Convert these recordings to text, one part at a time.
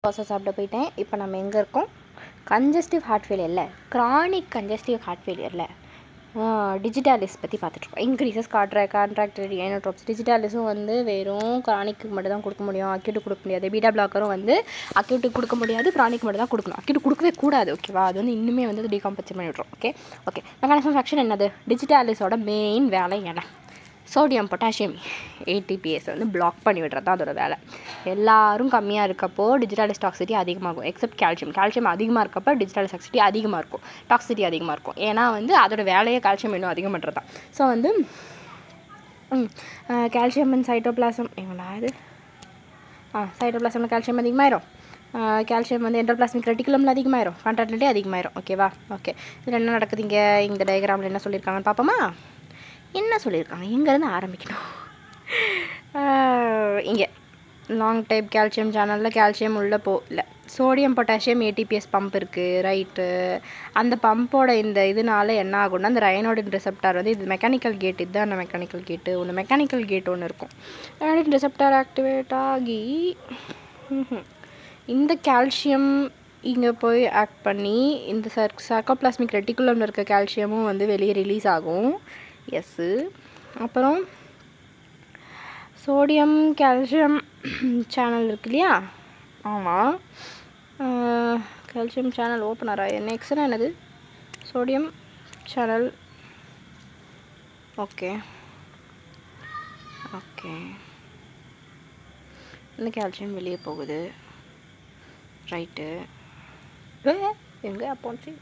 தோசை சாப்பிட போயிட்டேன். இப்போ நம்ம எங்கே இருக்கோம்? கன்ஜஸ்டிவ் ஹார்ட் ஃபெயிலியர் இல்லை, க்ரானிக் கன்ஜஸ்டிவ் ஹார்ட் ஃபெயிலியரில் டிஜிட்டாலிஸ் பற்றி பார்த்துட்ருக்கோம். இன்க்ரீசஸ் கான்ட்ராக்டரி ஏனோட்ரோப்ஸ். டிஜிட்டாலிஸும் வந்து வெறும் க்ரானிக்கு மட்டும் தான் கொடுக்க முடியும், அக்யூட்டுக்கு கொடுக்க முடியாது. பீட்டா பிளாக்கரும் வந்து அக்யூட்டுக்கு கொடுக்க முடியாது, க்ரானிக் மட்டும் தான் கொடுக்கணும். அக்யூட்டு கொடுக்கவே கூடாது, ஓகேவா? அது வந்து இன்னுமே வந்து டீகாம்பன்சேட் பண்ணி விட்ரும். ஓகே மெக்கானிசம் ஆஃப் ஆக்ஷன் என்னது? டிஜிட்டாலிஸோட மெயின் வேலை என்ன? சோடியம் பொட்டாசியம் ஏடிபிஎஸ் வந்து பிளாக் பண்ணி விடுறது தான் அதோட வேலை. எல்லாரும் கம்மியாக இருக்கப்போ டிஜிட்டாலிஸ் டாக்ஸிட்டி அதிகமாகும், எக்ஸப்ட் கால்சியம் அதிகமாக இருக்கப்போ டிஜிட்டாலிஸ் டாக்ஸிட்டி அதிகமாக இருக்கும், டாக்ஸிட்டி அதிகமாக இருக்கும். ஏன்னா வந்து அதோட வேலையை கால்சியம் இன்னும் அதிகம் பண்ணுறது தான். ஸோ வந்து கால்சியம் அண்ட் சைட்டோபிளாசம் எங்கடா இது சைட்டோபிளாசமில் கால்சியம் அதிகமாயிரும். கால்சியம் வந்து எண்டோபிளாஸ்மிக் ரெட்டிகுலமில் அதிகமாயிரும், கான்ட்ராக்டிலிட்டி அதிகமாயிரும். ஓகேவா? ஓகே, இதில் என்ன நடக்குது இங்கே? இந்த டயக்ராமில் என்ன சொல்லியிருக்காங்கன்னு பார்ப்போமா? என்ன சொல்லியிருக்காங்க? எங்கேருந்து ஆரம்பிக்கணும்? இங்கே லாங் டைப் கால்சியம் சேனலில் கால்சியம் உள்ளே இல்லை, சோடியம் பொட்டாசியம் ஏடிபிஎஸ் பம்ப் இருக்குது, ரைட்டு? அந்த பம்போட இந்த இதனால என்ன ஆகும்னா, அந்த ரயனோடின் ரிசெப்டார் வந்து இது மெக்கானிக்கல் கேட், இதுதான் அந்த மெக்கானிக்கல் கேட்டு. ஒன்று மெக்கானிக்கல் கேட் ஒன்று இருக்கும். ரயனோடின் ரிசெப்டார் ஆக்டிவேட் ஆகி இந்த கால்சியம் இங்கே போய் ஆக்ட் பண்ணி இந்த சர்க்கோபிளாஸ்மிக் ரெட்டிகுலமில் இருக்க கால்சியமும் வந்து வெளியே ரிலீஸ் ஆகும். எஸ்ஸு. அப்புறம் சோடியம் கால்சியம் சேனல் இருக்கு இல்லையா? ஆமாம், கால்சியம் சேனல் ஓப்பனரா நெக்ஸ்ட்னா என்னது? Sodium channel. ஓகே இந்த கால்சியம் வெளியே போகுது, ரைட்டு? எங்கே அப்போச்சு?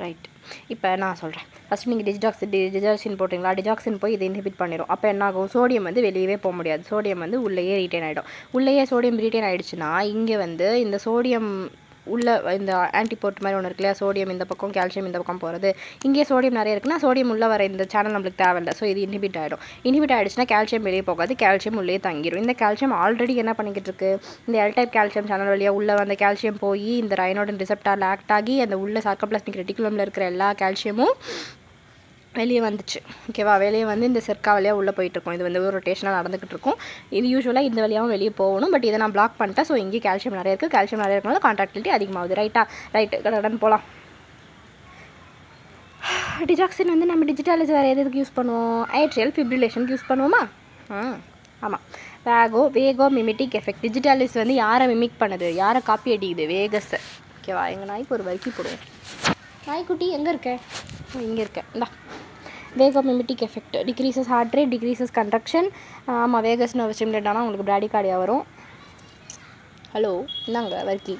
ரைட். இப்போ நான் சொல்கிறேன். ஃபஸ்ட்டு நீங்கள் டிஜாக்சின் போட்டிங்களா? டிஜாக்சின் போய் இதை இன்ஹிபிட் பண்ணிடும். அப்போ என்ன ஆகும்? சோடியம் வந்து வெளியவே போக முடியாது, சோடியம் வந்து உள்ளேயே ரீட்டைன் ஆகிடும். உள்ளேயே சோடியம் ரீட்டைன் ஆகிடுச்சுன்னா இங்கே வந்து இந்த சோடியம் உள்ள இந்த ஆன்டிபோர்ட் மாதிரி ஒன்று இருக்கு இல்லையா? சோடியம் இந்த பக்கம், கால்சியம் இந்த பக்கம் போகிறது. இங்கே சோடியம் நிறைய இருக்குன்னா சோடியம் உள்ளே வர இந்த சேனல் நம்மளுக்கு தேவையில்லை. ஸோ இது இன்ஹிபிட் ஆகிடும். இன்ஹிபிட் ஆகிடுச்சுன்னா கால்சியம் வெளியே போகாது, கால்சியம் உள்ளே தங்கிடும். இந்த கால்சியம் ஆல்ரெடி என்ன பண்ணிக்கிட்டு இருக்கு? இந்த எல் டைப் கால்சியம் சேனல் வழியாக உள்ளே வந்த கால்சியம் போய் இந்த ரயனோடின் ரிசெப்டாரில் ஆக்ட் ஆகி அந்த உள்ள சர்க்கோபிளாஸ்மிக் ரெட்டிகுலமில் இருக்கிற எல்லா கால்சியமும் வெளியே வந்துச்சு, ஓகேவா? வெளியே வந்து இந்த செர்க்கா வழியாக உள்ளே போயிட்டுருக்கோம். இது வந்து ஒரு ரொட்டேஷனாக நடந்துகிட்டு இருக்கும். இது யூஸ்வலாக இந்த வழியாகவும் வெளியே போகணும், பட் இதை நான் பிளாக் பண்ணிட்டேன். ஸோ இங்கே கால்சியம் நிறைய இருக்குது, கால்சியம் நிறைய இருக்கனால கான்ட்ராக்டிலிட்டி அதிகமாகுது, ரைட்டா? ரைட்டு, கடன் போகலாம். டிஜாக்சின் வந்து நம்ம டிஜிட்டாலிஸ் வேறு எதுக்கு யூஸ் பண்ணுவோம்? ஏட்ரியல் ஃபிப்ரிலேஷனுக்கு யூஸ் பண்ணுவோமா? ஆமாம். வேகோ மிமிட்டிக் எஃபெக்ட். டிஜிட்டாலிஸ் வந்து யாரை மிமிக் பண்ணுது, யாரை காப்பி அடிக்குது? வேகஸை, ஓகேவா? எங்கள் நாய்க்கு ஒரு வலிக்கு போடுவோம். நாய்க்குட்டி எங்கே இருக்க? இங்கே இருக்கேன். இந்தா, vagomimetic effect. Decreases heart rate, decreases contraction. ஆமாம், வேகஸ் நர்வ் ஸ்டிமுலேட் ஆனால் உங்களுக்கு பிராடிகார்டியா வரும். ஹலோ, இந்தாங்க வர்க்கி.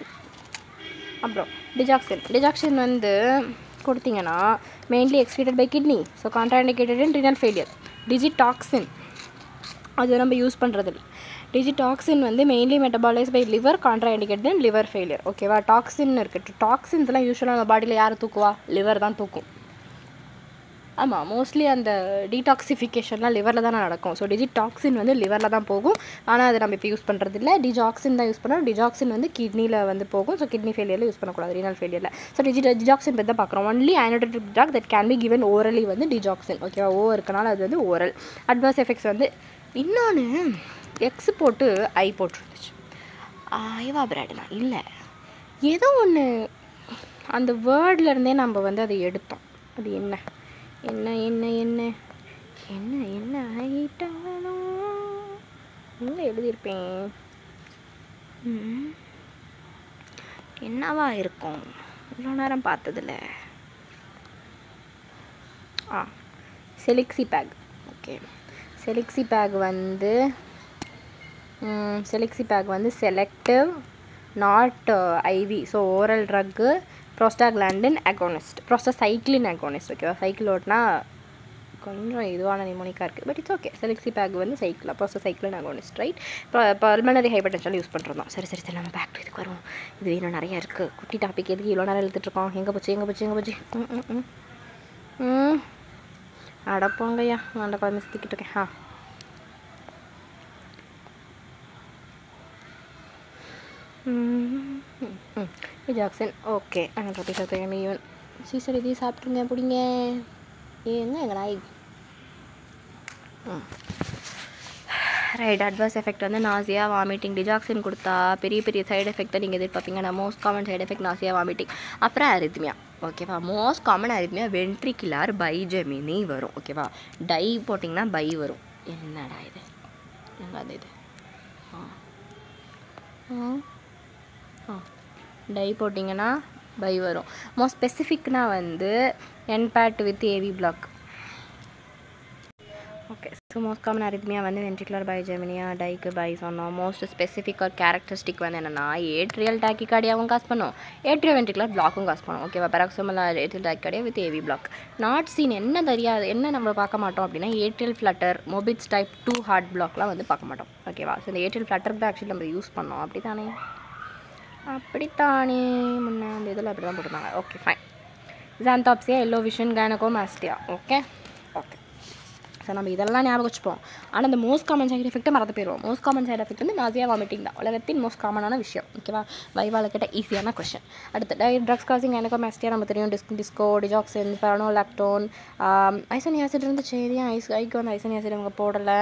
அப்புறம் டிஜாக்சின் வந்து கொடுத்தீங்கன்னா mainly excreted by kidney, so contraindicated in renal failure. Digitoxin அது நம்ம யூஸ் பண்ணுறது. டிஜிடாக்சின் வந்து mainly metabolise by liver, contraindicated in liver failure, ஓகேவா? டாக்ஸின் இருக்குது. டாக்ஸின்ஸ்லாம் யூஸ்வலாக நம்ம பாடியில் யார் தூக்குவா? லிவர் தான் தூக்கும். ஆமாம், மோஸ்ட்லி அந்த டீடாக்சிஃபிகேஷன்லாம் லிவரில் தான் நடக்கும். ஸோ டிஜிடாக்சின் வந்து லிவரில் தான் போகும், ஆனால் அது நம்ம இப்போ யூஸ் பண்ணுறது இல்லை. டிஜாக்சின் தான் யூஸ் பண்ணுறோம். டிஜாக்சின் வந்து கிட்னியில் வந்து போகும். ஸோ கிட்னி ஃபெயிலியரில் யூஸ் பண்ணக்கூடாது, ரீனல் ஃபெயிலியரில். ஸோ டிஜாக்சின் பற்றி தான் பார்க்குறோம். Only annotated drug that can be given orally வந்து டிஜாக்சின், ஓகேவா? இருக்கனால அது வந்து ஓரல். அட்வர்ஸ் எஃபெக்ட்ஸ் வந்து இன்னொன்று எக்ஸ் போட்டு ஐ போட்டுருந்துச்சு. ஐவா பிராட்னா இல்லை, ஏதோ ஒன்று அந்த வேர்ட்லேருந்தே நம்ம வந்து அதை எடுத்தோம். அது என்ன என்ன என்ன என்ன என்ன என்ன ஆயிட்டாலும் எங்கே எழுதியிருப்பேன்? என்னவா இருக்கும்? இவ்வளோ நேரம் பார்த்ததில்ல. Selexipag. Okay, selexipag வந்து selective, not IV. So oral drug, prostaglandin agonist, prostacyclin agonist, ஓகேவா? சைக்கிள் ஓட்டினா கொஞ்சம் இதுவான நிமோனிக்காக இருக்குது, but it's okay. Selexipag வந்து cycle, prostacyclin agonist, right? Pulmonary hypertension use பண்ணுறோம். சரி நம்ம பேக் டு இதுக்கு வருவோம். இது இன்னும் நிறையா இருக்குது. குட்டி டாபிக் எதுக்கு இவ்வளோ நேரம் எழுத்துட்ருக்கோம்? எங்கே போச்சு? அடப்போங்கய்யா, அந்த குழந்தை சுற்றிக்கிட்டு இருக்கேன். Digoxin, okay. நாங்கள் டாபிக் ஈவன் சீசர் இதையும் சாப்பிட்ருங்க, பிடிங்க. ஏங்க எங்கள் நாய் ரைட். அட்வர்ஸ் எஃபெக்ட் வந்து நாசியா, வாமிட்டிங். டிஜாக்சின் கொடுத்தா பெரிய பெரிய சைடு எஃபெக்ட்டை நீங்கள் எதிர்பார்ப்பீங்க. நான் most common side effect nausea, vomiting. அப்புறம் அரித்மியா. ஓகேவா? மோஸ்ட் காமன் அரித்மியா வென்ட்ரிகுலர் பைஜெமினி வரும். ஓகேவா? டை போட்டிங்கன்னா பை வரும். என்னடா இது? என்னது இது? டை போட்டிங்கன்னா பை வரும். மோஸ்ட் ஸ்பெசிஃபிக்னா வந்து NPAT with AV block. Okay. So most common arrhythmia வந்து வென்ட்ரிகுலர் பைஜெமினியா, டைக்கு பை சொன்னோம். மோஸ்ட் ஸ்பெசிஃபிக் ஒரு கேரக்டரிஸ்டிக் வந்து என்னென்னா ஏட்ரியல் டாக்கிகார்டியாவும் காஸ் பண்ணும், ஏட்ரியோ வென்ட்ரிகுலர் பிளாக்கும் காஸ் பண்ணும். ஓகேவா? Paroxysmal atrial tachycardia with AV block. Not seen என்ன தெரியாது, என்ன நம்ம பார்க்க மாட்டோம் அப்படின்னா atrial flutter, Mobitz type 2 heart பிளாக்லாம் வந்து பார்க்க மாட்டோம். ஓகேவா? ஸோ இந்த ஏட்ரியல் ஃப்ளட்டருக்கு தான் ஆக்சுவலி நம்ம யூஸ் பண்ணோம். அப்படித்தானே முன்னே அந்த இதில் அப்படி தான் போட்டுருந்தாங்க. Okay fine. Xanthopsia, yellow vision, gynaecomastia. Okay. So நம்ம இதெல்லாம் ஞாபகம் வச்சுப்போம். ஆனால் இந்த மோஸ்ட் காமன் சைடு எஃபெக்ட்டை மறந்து போயிடுவோம். மோஸ்ட் காமன் சைடு எஃபெக்ட் வந்து நாசியா, வாமிட்டிங் தான் உலகத்தின் மோஸ்ட் காமனான விஷயம். ஓகேவா? வைவால கேட்ட ஈஸியான கொஸ்டின். அடுத்து ட்ரக்ஸ் காசிங் கைனகோமாஸ்டியா நம்ம தெரியும். டிஸ்கோ, டிஜாக்சின், ஃபெரனோலாக்டோன், ஐசோனிக் ஆசிட் இருந்து சரியா ஐக்கு வந்து ஐசோனிக் ஆசிட் அவங்க போடலை.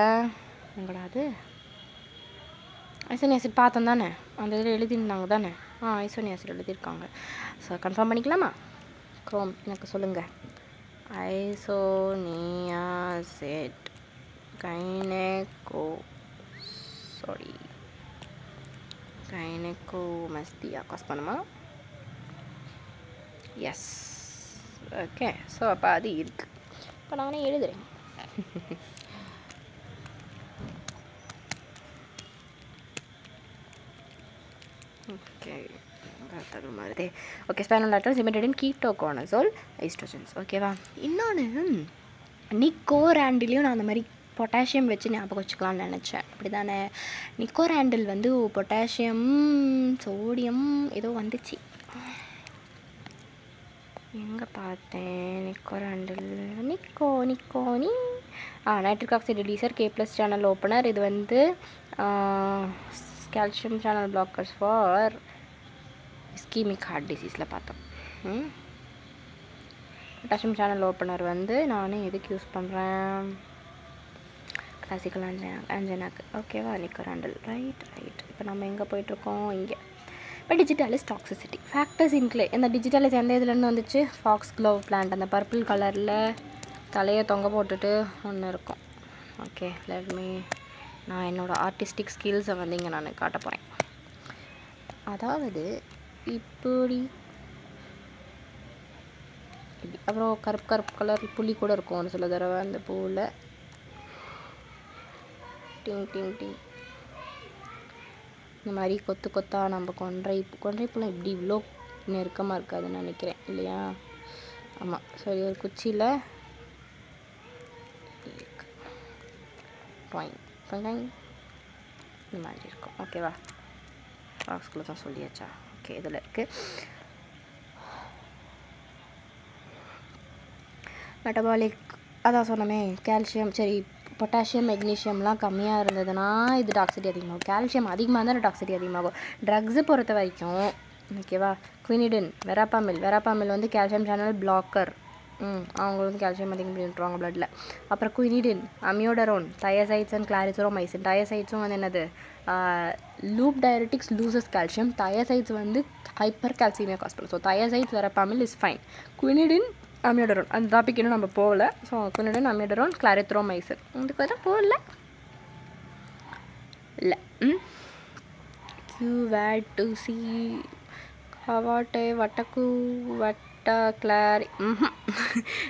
எங்கடாது ஐசோனிக் ஆசிட் பார்த்தோம் தானே, அந்த இதில் எழுதியிருந்தாங்க தானே. ஐசோனிக் ஆசிட் எழுதியிருக்காங்க. ஸோ கன்ஃபார்ம் பண்ணிக்கலாமா? க்ரோம் எனக்கு சொல்லுங்கள். ஐசோனியாசிட் கைனகோமாஸ்டியா காஸ் பண்ணுமா? எஸ். ஓகே. ஸோ அப்போ அது இருக்கு. இப்போ நானே எழுதுறேன். Okay. Okay. Spironolactone cimetidine ketoconazole oestrogens. ஓகேவா? இன்னொன்று நிக்கோராண்டிலையும் நான் அந்த மாதிரி பொட்டாசியம் வச்சு ஞாபகம் வச்சுக்கலாம்னு நினச்சேன். அப்படி தானே? நிக்கோராண்டில் வந்து பொட்டாசியம், சோடியம் ஏதோ வந்துச்சு. எங்கே பார்த்தேன்? நிக்கோராண்டில் நிக்கோனி நைட்ரிக் ஆக்சைடு டீசர், K+ சேனல் ஓப்பனர். இது வந்து calcium channel blockers for ischaemic heart டிசீஸில் பார்த்தோம். பொட்டாசியம் சேனல் ஓப்பனர் வந்து நானே எதுக்கு யூஸ் பண்ணுறேன்? கிளாசிக்கல் ஆஞ்சனாக்கு. ஓகேவா? நிக்கோராண்டில். ரைட். இப்போ நம்ம எங்கே போயிட்டுருக்கோம்? இங்கே. இப்போ டிஜிட்டாலிஸ் டாக்ஸிசிட்டி ஃபேக்டர்ஸ் இன்க்ளே. இந்த டிஜிட்டாலிஸ் எந்த இதுலேருந்து வந்துச்சு? Foxglove plant. அந்த பர்பிள் கலரில் தலையை தொங்க போட்டுட்டு ஒன்று இருக்கும். ஓகே. நான் என்னோடய ஆர்டிஸ்டிக் ஸ்கில்ஸை வந்து இங்கே நான் காட்ட போகிறேன். அதாவது இப்படி அப்புறம் கருப்பு கலர் புள்ளி கூட இருக்கும் ஒரு சில தடவை அந்த பூவில். டிங் இந்த மாதிரி கொத்தாக நம்ம கொன்றைப்பூலாம் இப்படி இவ்வளோ நெருக்கமாக இருக்காதுன்னு நினைக்கிறேன் இல்லையா? ஆமாம். சரி. ஒரு குச்சியில் இந்த மாதிரி இருக்கும். ஓகேவா? ஃபாக்ஸ்குள்ளே தான் சொல்லியாச்சா? ஓகே. இதில் இருக்குது மெட்டபாலிக். அதான் சொன்னமே கால்சியம். சரி. பொட்டாசியம், மெக்னீஷியம்லாம் கம்மியாக இருந்ததுன்னா இது டாக்ஸிட்டி அதிகமாகும். கால்சியம் அதிகமாக இருந்தால் டாக்ஸிட்டி அதிகமாகும். ட்ரக்ஸு பொறுத்த வரைக்கும் ஓகேவா? குயினிடின், வெராப்பாமில் வந்து கால்சியம் சேனல் பிளாக்கர். அவங்க வந்து கால்சியம் அதிகம் பண்ணிட்டுருவாங்க ப்ளட்டில். அப்புறம் குயினிடின், அமியோடரோன், தயசைட்ஸ் அண்ட் கிளாரிசோமைசின். தயசைட்ஸும் வந்து என்னது? Loop diuretics loses calcium. Thiazides வந்து ஹைப்பர் கால்சியமியா காஸ் பண்ணும். So thiazides, verapamil is fine. Quinidine, amiodarone அந்த டாபிக் இன்னும் நம்ம போகல. ஸோ குயினிடின், அமியோடரோன், கிளாரித்ரோமைசின் இதுக்கு வந்து போகல இல்லை. QVAD to C ஹவாட்டே வட்டக்கு கிளாரி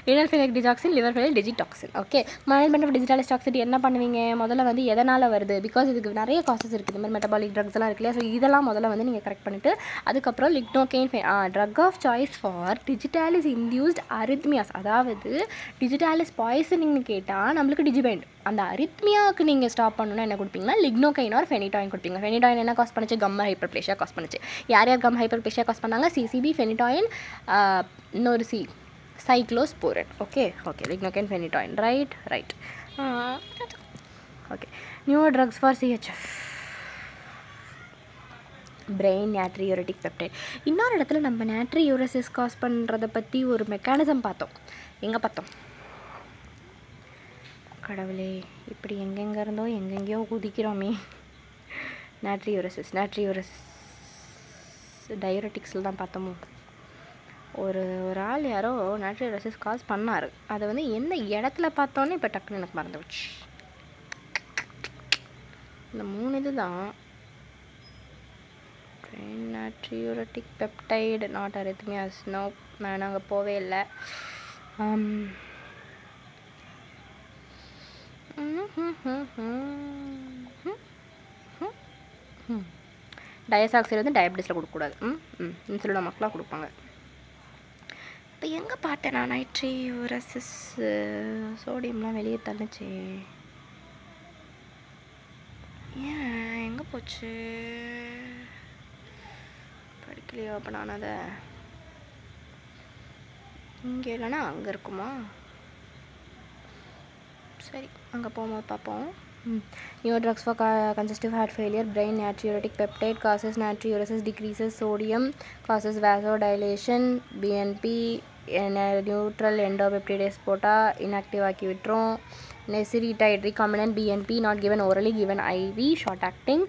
renal failure digoxin, liver failure digitoxin. Okay. Management of digitalis toxicity என்ன பண்ணுவீங்க? முதல்ல வந்து எதனால் வருது? பிகாஸ் இதுக்கு நிறைய காசஸ் இருக்குது. இந்த மாதிரி மெட்டபாலிக் ட்ரக்ஸ் எல்லாம் இருக்கு இல்லையா? ஸோ இதெல்லாம் முதல்ல வந்து நீங்கள் கரெக்ட் பண்ணிவிட்டு அதுக்கப்புறம் lignocaine drug of choice for digitalis induced arrhythmias. அதாவது டிஜிட்டாலிஸ் பாய்சனிங்னு கேட்டால் நம்மளுக்கு டிஜிபைண்ட். அந்த அரித்மியாவுக்கு நீங்கள் ஸ்டாப் பண்ணணும்னா என்ன கொடுப்பீங்கன்னா லிக்னோகைன் ஆர் ஃபெனிடாயின் கொடுப்பீங்க. ஃபெனிடாயின் என்ன காஸ் பண்ணுச்சு? கம் ஹைப்பர்ப்ளேஷியா காஸ் பண்ணுச்சு. யார் கம் ஹைப்பர்ப்ளேஷியா காஸ் பண்ணாங்க? சிசிபி, ஃபெனிடாயின், இன்னொரு cyclosporin. Okay. Lignocaine, phenytoin. Right. Okay. New drugs for CHF, brain natriuretic peptide. இன்னொரு இடத்துல நம்ம நாட்ரியூரசிஸ் காஸ் பண்ணுறதை பற்றி ஒரு மெக்கானிசம் பார்த்தோம். எங்கே பார்த்தோம்? கடவுளே, இப்படி எங்கெங்கே இருந்தோ எங்கெங்கேயோ குதிக்கிறோமே. நாட்ரியூரசிஸ் டயபெட்டிக்ஸில் தான் பார்த்தோமோ. ஒரு ஆள் யாரோ நாட்ரியூரசிஸ் காஸ் பண்ணார். அதை வந்து எந்த இடத்துல பார்த்தோன்னே இப்போ டக்குன்னு எனக்கு மறந்து போச்சு. இந்த 3 இது தான். நாட்ரியூரட்டிக் பெப்டைடு நாட் அரித்மியாஸ். நோ, நான் அங்கே போவே இல்லை. டயசாக்சைடு வந்து டயபெட்டிஸில் கொடுக்கக்கூடாது. இன்சுலின் மக்களாக கொடுப்பாங்க. இப்போ எங்கே பார்த்தேன் நான் நைட்ரியூரசிஸ்? சோடியம்லாம் வெளியே தள்ளுச்சு. ஏன் எங்கே போச்சு? படிக்கலையோ அப்போ நான் அதை? இங்கே இல்லைன்னா அங்கே இருக்குமா? சரி, அங்கே போகும்போது பார்ப்போம். New drugs for congestive heart failure. Brain natriuretic peptide causes natriuresis, decreases sodium, causes vasodilation. BNP neutral endopeptidase pota inactive ஆக்கி விட்டுரும். Nesiritide recombinant BNP not given orally, given IV, short acting,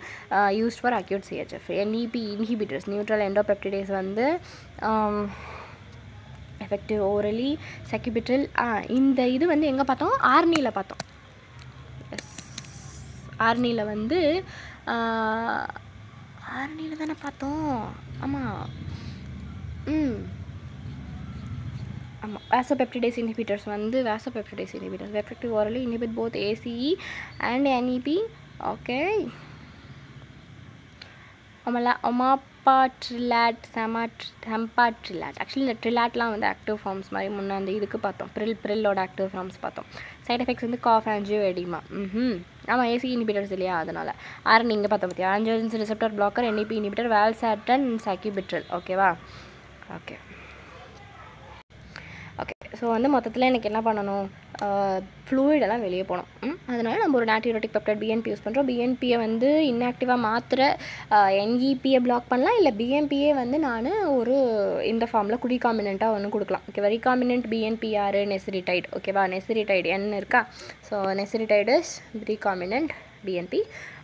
used for acute CHF. NEP inhibitors neutral endopeptidase வந்து effective orally. Sacubitril இந்த இது வந்து எங்கே பார்த்தோம்? ஆர்னியில் பார்த்தோம். ஆர்னியில் வந்து ஆர்னியில் தானே பார்த்தோம். ஆமாம். ஆமாம், வாசோபெப்டிடேஸ் இன்ஹிபிட்டர்ஸ் வந்து effective orally inhibit both ACE and NEP. Okay. Omapatrilat, hempatrilat. Actually இந்த ட்ரிலாட்லாம் வந்து ஆக்டிவ் ஃபார்ம்ஸ் மாதிரி முன்னே அந்த இதுக்கு பார்த்தோம். ப்ரில்லோட ஆக்டிவ் ஃபார்ம்ஸ் பார்த்தோம். சைட் எஃபெக்ட்ஸ் வந்து காஃப், ஆன்ஜியோ, எடிமா. ஆமாம், ஏசி இன்ஹிபிட்டர்ஸ் இல்லையா, அதனால். ஆர்னி இங்கே பார்த்தோம் பார்த்தியா? ஆன்ஜியோஜென்சின் ரிசெப்டர் பிளாக்கர், NEP இன்ஹிபிட்டர், வால்சார்டன், சாக்யூபிட்ரல். ஓகேவா? ஓகே. ஸோ வந்து மொத்தத்தில் எனக்கு என்ன பண்ணணும்? ஃப்ளூயிடெல்லாம் வெளியே போகணும். அதனால் நம்ம ஒரு நாட்ரியூரட்டிக் பெப்டைட் BNP யூஸ் பண்ணுறோம். BNPயை வந்து இன்ஆக்டிவாக மாத்திர NEPயை பிளாக் பண்ணலாம். இல்லை BNPயை வந்து நான் ஒரு இந்த ஃபார்மில் ரீகாம்பினண்ட்டாக ஒன்று கொடுக்கலாம். ஓகேவா? ரீகாம்பினண்ட் BNP யார்? நெசிரிடைடு. ஓகேவா? நெசிரிடைடு என்ன இருக்கா? So nesiritide is recombinant BNP.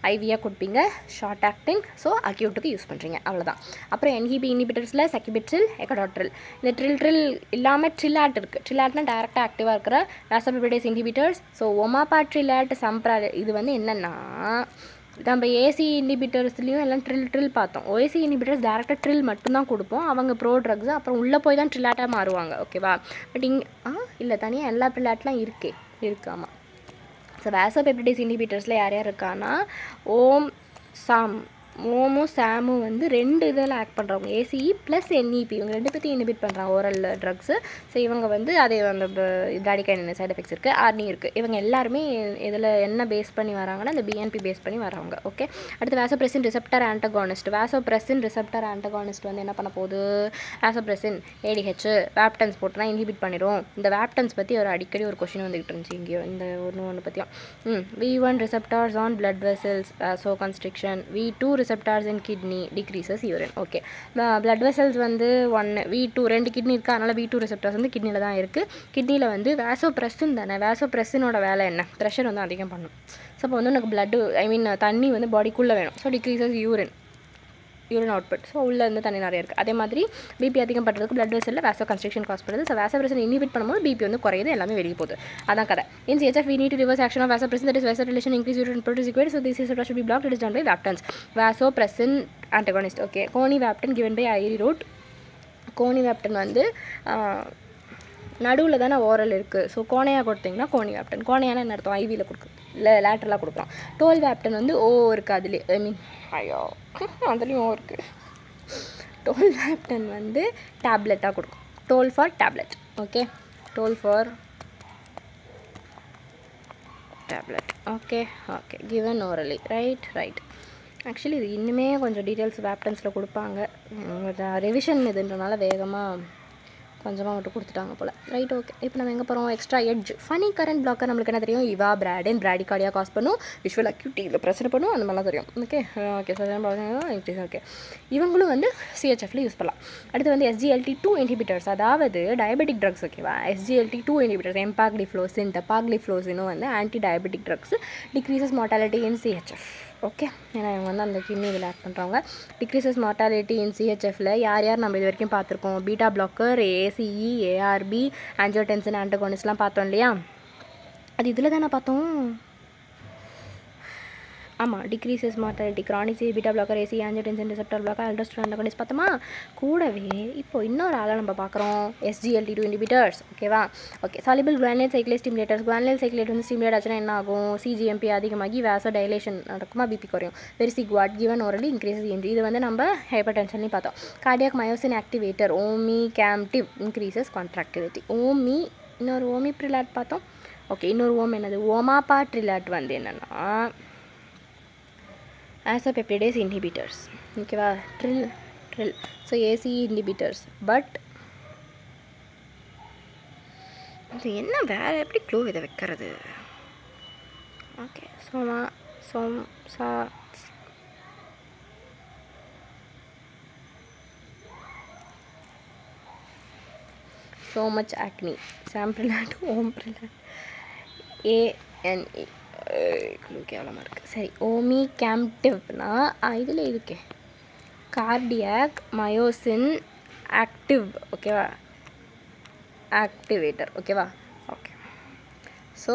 ஐவியாக கொடுப்பீங்க, ஷார்ட் ஆக்டிங். ஸோ அக்யூட்டுக்கு யூஸ் பண்ணுறீங்க, அவ்வளோதான். அப்புறம் NEP இன்ஹிபிட்டர்ஸில் செக்யூபிட்ரில், எக்கடாட்ரில். இந்த ட்ரில் இல்லாமல் ட்ரிலாட் இருக்குது. ட்ரிலாட்னா டேரெக்டாக ஆக்டிவாக இருக்கிற வாசோபெப்டிடேஸ் இன்ஹிபிட்டர்ஸ். ஸோ ஒமாபாட்ரிலாட், இது வந்து என்னென்னா, நம்ம ஏசி இன்ஹிபிட்டர்ஸ்லேயும் எல்லாம் ட்ரில் பார்த்தோம். ஓஏசி இன்ஹிபிட்டர்ஸ் டேரெக்டாக ட்ரில் மட்டும்தான் கொடுப்போம். அவங்க ப்ரோ ட்ரக்ஸ். அப்புறம் உள்ளே போய் தான் ட்ரிலாட்டாக மாறுவாங்க. ஓகேவா? பட் இல்லை, தனியாக எல்லா ட்ரிலாட்லாம் இருக்குது. ஆமாம். ஸோ வாசோபெப்டிடேஸ் இன்ஹிபிட்டர்ஸில் யார் இருக்கான்னா, ஓமும் சாமும் வந்து 2 இதில் ஆக்ட் பண்ணுறவங்க. ACE ப்ளஸ் NEP இவங்க 2 பேர்த்தையும் இன்ஹிபிட் பண்ணுறாங்க, ஓரல் ட்ரக்ஸு. ஸோ இவங்க வந்து அதே அந்த பிராடிகைன் சைட் எஃபெக்ட்ஸ் இருக்குது, ஆர்னி இருக்குது. இவங்க எல்லாருமே இதில் என்ன பேஸ் பண்ணி வராங்கன்னா, இந்த BNP பேஸ் பண்ணி வராங்க. ஓகே. அடுத்து வாசோப்ரெசின் ரிசெப்டர் ஆன்டகானிஸ்ட். வாசோப்ரெசின் ரிசெப்டர் ஆன்டகானிஸ்ட் வந்து என்ன பண்ண போகுது? வாசோப்ரெசின் ADH வேப்டன்ஸ் போட்டுனா இன்ஹிபிட் பண்ணிடும். இந்த வேப்டன்ஸ் பற்றி அடிக்கடி ஒரு கொஷின் வந்துகிட்டு இருந்துச்சு இங்கேயோ, இந்த ஒன்று பற்றியும். V1 receptors on blood vessels, vasoconstriction. V2 receptors in kidney, decreases urine. Okay. blood vessels வந்து 1, V2 2 கிட்னி இருக்குது. அதனால் V2 receptors வந்து கிட்னியில் தான் இருக்குது. கிட்னியில் வந்து வாசோப்ரெசின் தானே. வாசோப்ரெசினோட வேலை என்ன? ப்ரெஷர் வந்து அதிகம் பண்ணும். ஸோ அப்போ வந்து உனக்கு தண்ணி வந்து பாடிக்குள்ளே வேணும். So decreases urine output. So உள்ளே வந்து தண்ணி நிறைய இருக்குது. அதே மாதிரி பிபி அதிகம் பண்ணுறதுக்கு பிளட் வெசலில் வாசோ கன்ஸ்ட்ரக்ஷன் காஸ் பண்ணுறது. ஸோ வாசோப்ரெசின் இன்ஹிபிட் பண்ணும்போது பிபி வந்து குறையுது, எல்லாமே வெளியே போகுது. அதான் கதை. இன் CHF we need to reverse action of vasopressin, that is vasodilation, increase urine output is required. So this receptor should be blocked. It is done by vaptans. Vasopressin antagonist. Okay. Conivaptan given by IV route. Conivaptan வந்து நடுவில் தானே oral இருக்குது. So கோணையாக கொடுத்தீங்கன்னா கோனிவேப்டன். கோணையான என்ன அர்த்தம்? ஐவியில் கொடுக்கு, இல்லை லேட்டரலாக கொடுக்குறோம். டோல்வேப்டன் வந்து இருக்குது அதுலேயே. அதுலேயும் இருக்குது. டோல்வேப்டன் வந்து டேப்லெட்டாக கொடுக்கும். Tol for tablet. Okay. Tol for tablet. Okay. Given orally. Right. Actually இது இன்னுமே கொஞ்சம் டீட்டெயில்ஸ் வேப்டன்ஸில் கொடுப்பாங்க. ரிவிஷன் இதுன்றனால வேகமாக கொஞ்சமாக மட்டும் கொடுத்துட்டாங்க போல். Right, okay. இப்போ நம்ம எங்கே போகிறோம்? Extra edge funny current blogger. நம்மளுக்கு என்ன தெரியும்? இவா பிராடின் பிராடிகார்டியா காஸ் பண்ணும், விஷுவல் அக்யூட்டி இதில் ப்ரெஷர் பண்ணும், அந்த மாதிரிலாம் தெரியும். Okay okay sir. ஓகே, இவங்களும் வந்து சிஹெச்எஃப்ல யூஸ் பண்ணலாம். அடுத்து வந்து SGLT2 இன்ஹிபிட்டர்ஸ், அதாவது டயபெட்டிக் ட்ரக்ஸ். ஓகேவா? SGLT2 இன்ஹிபிட்டர்ஸ் எம்பாக்லிஃப்ளோசின் டெபாக்லிஃப்ளோசினும் வந்து antidiabetic drugs. Decreases mortality in CHF. Okay, ஏன்னா இவங்க வந்து அந்த கிட்னி இதில் ஆட் பண்ணுறவங்க. டிக்ரீசஸ் மார்டாலிட்டி இன் CHFல யார் நம்ம இது வரைக்கும் பார்த்துருக்கோம்? Beta blocker, ACE, ARB, angiotensin ஆன்டகோனிஸ்ட்லாம் பார்த்தோம் இல்லையா? அது இதில் தானே பார்த்தோம். ஆமாம், decreases mortality, chronic beta blocker, ACE, angiotensin receptor blocker, aldosterone antagonist பார்த்தோமா? கூடவே இப்போ இன்னொரு ஆளை நம்ம பார்க்குறோம், SGLT2 இன்ஹிபிட்டர்ஸ். ஓகேவா? Okay, soluble குவானில் சைக்ளேட் ஸ்டிமுலேட்டர்ஸ். குவானில் சைக்ளேட் வந்து ஸ்டிமுலேட் ஆச்சுன்னா என்ன ஆகும்? CGMP அதிகமாகி வாசோ டைலேஷன் நடக்குமா? BP குறையும். Vericiguat given orally increases EMG. இது வந்து நம்ம ஹைப்பர் டென்ஷன்லையும் பார்த்தோம். Cardiac myosin activator omecamtiv increases contractility. இன்னொரு ஓமிப்ரிலாட் பார்த்தோம். ஓகே, இன்னொரு என்னது? ஓமாபாட்ரிலாட் வந்து என்னென்னா ஆசோபெப்டிடேஸ் இன்ஹிபிட்டர்ஸ். ஓகேவா? Tril so ACE inhibitors. But இது என்ன வேறு எப்படி க்ளூ இதை வைக்கிறது? ஓகே, so much acne. Samprilat, omprilat, ANE. Clue கேவலமாக இருக்குது. சரி, ஓமிகேம்டிவ்னா இதில் இருக்கே கார்டியாக் மயோசின் ஆக்டிவ். ஓகேவா? ஆக்டிவேட்டர். ஓகேவா? Okay, so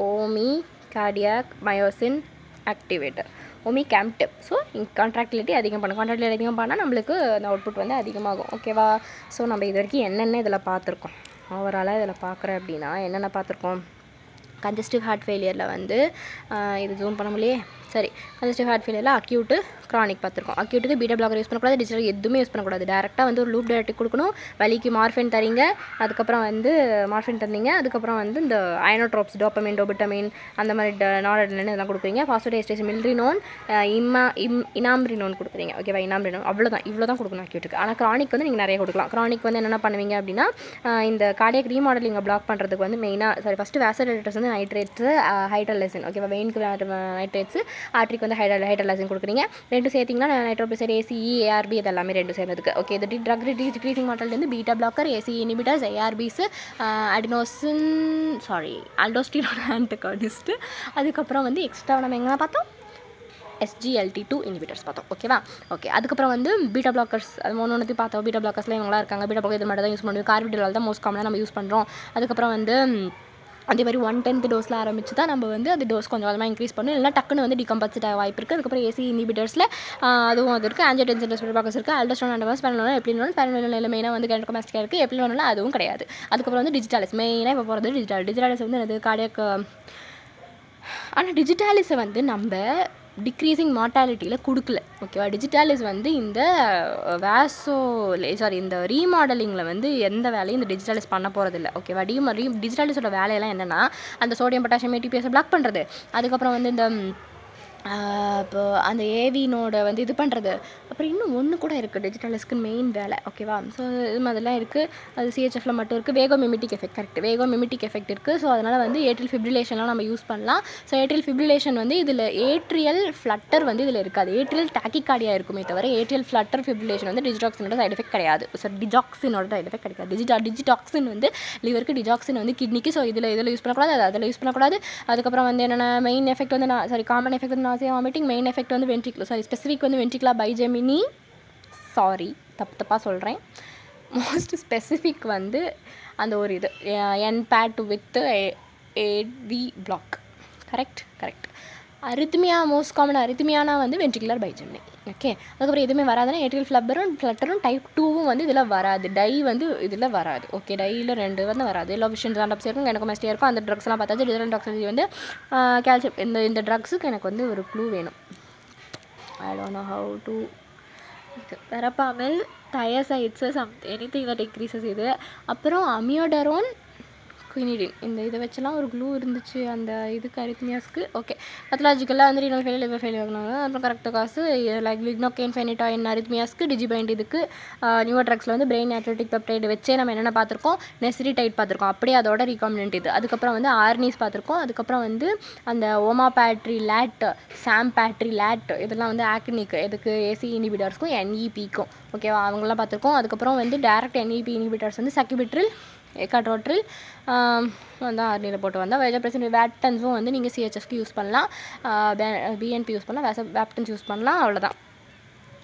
omi cardiac myosin activator ஓமிகேம்டிவ். So கான்ட்ராக்டிலிட்டி அதிகம் பண்ணும். கான்ட்ராக்டிலிட்டி அதிகம் பண்ணால் நம்மளுக்கு அந்த அவுட்புட் வந்து அதிகமாகும். ஓகேவா? ஸோ நம்ம இது வரைக்கும் என்னென்ன இதில் பார்த்துருக்கோம்? ஓவராலாக இதில் பார்க்குறேன் அப்படின்னா என்னென்ன பார்த்துருக்கோம்? கன்ஜஸ்டிவ் ஹார்ட் ஃபெயிலியரில் வந்து இது ஜூம் பண்ண முடியே. சரி, கன்ஜஸ்டிவ் ஹார்ட் ஃபெயிலியரில் அக்யூட்டு க்ரானிக் பார்த்துருக்கோம். அக்யூட்டுக்கு பீட்டா பிளாக்கர் யூஸ் பண்ணக்கூடாது, டிஜிட்டல் எதுவுமே யூஸ் பண்ணக்கூடாது. டேரெக்டாக வந்து ஒரு லூப் டயட்டிக் கொடுக்கணும். வலிக்கு மார்ஃபின் தரீங்க, அதுக்கப்புறம் வந்து மார்ஃபின் தந்தீங்க, அதுக்கப்புறம் வந்து இந்த அயனோட்ரோப்ஸ், டோப்பமின், டோபிட்டமின், அந்த மாதிரி நார்அட்ரினலின் இதெல்லாம் கொடுக்குறீங்க. பாஸ்போடேஸ்டேஸ், மில்ரினோன், இனாம்ரினோன் கொடுக்குறீங்க. ஓகேவா? இனாம்ரினோன் அவ்வளோதான், இவ்வளோ தான் கொடுக்கணும் அக்யூட்டுக்கு. ஆனால் க்ரானிக் வந்து நீங்கள் நிறைய கொடுக்கலாம். க்ரானிக் வந்து என்னென்ன பண்ணுவீங்க அப்படின்னா இந்த கார்டியாக் ரீமாடலிங்கை பிளாக் பண்ணுறதுக்கு வந்து மெயினாக ஃபஸ்ட்டு வாசோடைலேட்டர்ஸ் வந்து நைட்ரேட்ஸ், ஹைட்ரலைசின். ஓகேவா? வெயினுக்கு நைட்ரேட்ஸ், ஆர்ட்ரிக்கு வந்து ஹைட்ரலைசின் கொடுக்குறீங்க. ரெண்டு சேர்த்திங்கன்னா நைட்ரோபிசைட், ACE, ARB இது எல்லாமே ரெண்டு சேர்ந்ததுக்கு. ஓகே, இது ட்ரக் டிக்ரீசிங் மார்டாலிட்டி வந்து beta blocker, ACE inhibitors, ARBs, aldosterone antagonist. அதுக்கப்புறம் வந்து எக்ஸ்ட்ரா நம்ம எங்கே பார்த்தோம்? SGLT2 இன்ஹிபிட்டர்ஸ் பார்த்தோம். ஓகேவா? ஓகே, அதுக்கப்புறம் வந்து பீட்டா பிளாக்கர்ஸ், அது ஒன்று பார்த்தோம். பீட்டா பிளாக்கர்ஸ்லாம் இவங்களாம் இருக்காங்க. பீட்டா பிளாக்கர் இது மட்டும் தான் யூஸ் பண்ணுவோம். கார்பிடோல் தான் மோஸ்ட் காமனாக நம்ம யூஸ் பண்ணுறோம். அதுக்கப்புறம் வந்து அதே மாதிரி 1/10 டோஸில் ஆரம்பிச்சு தான் நம்ம வந்து அது டோஸ் கொஞ்சம் கொஞ்சமாக இன்க்ரீஸ் பண்ணணும். இல்லைனா டக்குன்னு வந்து டிகம்பல்சிட் ஆக வாய்ப்பு இருக்குது. அதுக்கப்புறம் ACE இன்ஹிபிட்டர்ஸில் அதுவும் அது இருக்குது. ஆன்ஜியோடென்சின் ரிசெப்டர் பிளாக்கர்ஸ் இருக்குது. ஆல்டோஸ்டெரான் ஆன்டகோனிஸ்ட், பேரனோல் மெயினாக வந்து கைனகோமாஸ்டிக்காக இருக்குது. எப்ளினோனில் அதுவும் கிடையாது. அதுக்கப்புறம் வந்து டிஜிட்டாலிஸ், மெயினாக இப்போ போகிறது டிஜிட்டாலிஸ் வந்து அது கார்டியாக். ஆனால் டிஜிட்டாலிஸை வந்து நம்ம டிக்ரீசிங் மார்டாலிட்டியில் கொடுக்கல. ஓகேவா? டிஜிட்டாலிஸ் வந்து இந்த இந்த ரீமாடலிங்கில் வந்து எந்த வேலையும் இந்த டிஜிட்டாலிஸ் பண்ண போகிறதில்ல. ஓகேவா? டிஜிட்டாலிஸோட வேலையெல்லாம் என்னென்னா அந்த சோடியம் பொட்டாசியம் ATPase பிளாக் பண்ணுறது, அதுக்கப்புறம் வந்து இந்த இப்போ அந்த ஏவினோட வந்து இது பண்ணுறது, அப்புறம் இன்னும் ஒன்று கூட இருக்குது டிஜிட்டலிஸ்க்கு மெயின் வேலை. ஓகேவா? ஸோ இது மாதிரிலாம் இருக்குது. அது CHFல மட்டும் இருக்குது. வேகோமிமெட்டிக் எஃபெக்ட், கரெக்ட், வேகோமிமெட்டிக் எஃபெக்ட் இருக்குது. ஸோ அதனால் வந்து ஏட்ரியல் ஃபிப்ரிலேஷன்லாம் நம்ம யூஸ் பண்ணலாம். ஸோ ஏட்ரியல் ஃபிப்ரிலேஷன் வந்து இதில் ஏட்ரியல் ஃப்ளட்டர் வந்து இதில் இருக்காது. ஏட்ரியல் டாக்கிகார்டியா இருக்குமே தவிர ஏட்ரியல் ஃப்ளட்டர் ஃபிப்ரிலேஷன் வந்து டிஜிடாக்சினோட சைட் எஃபெக்ட் கிடையாது. ஸோ டிஜாக்சினோட சைட் எஃபெக்ட் கிடைக்காது. டிஜிடாக்சின் வந்து லிவருக்கு, டிஜாக்சின் வந்து கிட்னிக்கு. ஸோ இதில் யூஸ் பண்ணக்கூடாது, அதில் யூஸ் பண்ணக்கூடாது. அதுக்கப்புறம் வந்து என்னென்ன மெயின் எஃபெக்ட் வந்து காமன் எஃபெக்ட் வந்து வாமிட்டிங். மெயின் எஃபெக்ட் வந்து ஸ்பெசிஃபிக் வந்து வென்ட்ரிகுலர் பைஜெமினி. தப்பாக சொல்கிறேன். மோஸ்ட் ஸ்பெசிஃபிக் வந்து அந்த ஒரு இது NPAT with AV block. Correct. Arrhythmia most common அரித்மியானா வந்து வென்ட்ரிகுலர் பைஜெமினி. ஓகே, அதுக்கப்புறம் எதுவுமே வராதுன்னா ஏட்ரியல் ஃப்ளட்டரும் டைப் 2வும் வந்து இதில் வராது. டை வந்து இதில் வராது. ஓகே, டையில் 2 வந்து வராது. எல்லா விஷயம் ஜாண்டப்ஸ் இருக்கும், கைனகோமாஸ்டியா இருக்கும். அந்த ட்ரக்ஸ்லாம் பார்த்தாச்சு. டிஜிட்டல் டாக்ஸிசிட்டி வந்து கால்சியம். இந்த ட்ரக்ஸுக்கு எனக்கு வந்து ஒரு க்ளூ வேணும். I don't know how to. Verapamil, thiazides, anything that increases இது. அப்புறம் அமியோடரோன், குயினிடின். இந்த இதை வச்செல்லாம் ஒரு க்ளூ இருந்துச்சு அந்த இதுக்கு அரித்மியாஸ்க்கு. ஓகே, பத்தலாஜிக்கலாக வந்து ரீனல் ஃபெயிலியர், லிவர் ஃபெயிலியர் ஆகுனாங்க. அப்புறம் கரெக்டாக காசு லைக் லிக்னோகேன் ஃபெனிடாயின் அரித்மியாஸ்க்கு, டிஜிபைண்ட் இதுக்கு, நியூட்ரக்ஸில் வந்து பிரெயின் ஆட்ரிட்டிக் பெப்டைடு வச்சே நம்ம என்னென்ன பார்த்துருக்கோம், நெசிரிடைட் பார்த்துருக்கோம், அப்படியே அதோட ரீகாம்பினன்ட் இது. அதுக்கப்புறம் வந்து ஆர்னிஸ் பார்த்துருக்கோம். அதுக்கப்புறம் வந்து அந்த ஓமா பேட்ரி லேட், சாம் பேட்ரி லேட், இதெல்லாம் வந்து ஆக்னிக், இதுக்கு ஏசி இனிபிட்டர்ஸ்க்கும் என்இபிக்கும். ஓகேவா, அவங்களாம் பார்த்துருக்கோம். அதுக்கப்புறம் வந்து டேரக்ட் என்இபி இனிபிட்டர்ஸ் வந்து சக்கிபிட்ரில், எக்காட்ரோட்ரில் வந்து ஆர்னியில் போட்டு வந்தால் வேஜப்ரெசின். வேப்டன்ஸும் வந்து நீங்கள் சிஹெச்எஃப்க்கு யூஸ் பண்ணலாம், பிஎன்பி யூஸ் பண்ணலாம், வேப்டன்ஸ் யூஸ் பண்ணலாம், அவ்வளோதான்.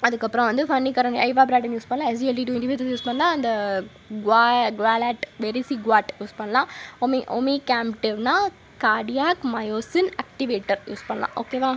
அதுக்கப்புறம் வந்து ஃபன்னிகரன் ஐவாப்ராட்டன் யூஸ் பண்ணலாம், SGLT-20 யூஸ் பண்ணலாம், அந்த குவாலாட் வெரிசி குவாட் யூஸ் பண்ணலாம், ஒமிகேம்டிவ்னா கார்டியாக் மயோசின் ஆக்டிவேட்டர் யூஸ் பண்ணலாம். ஓகேவா.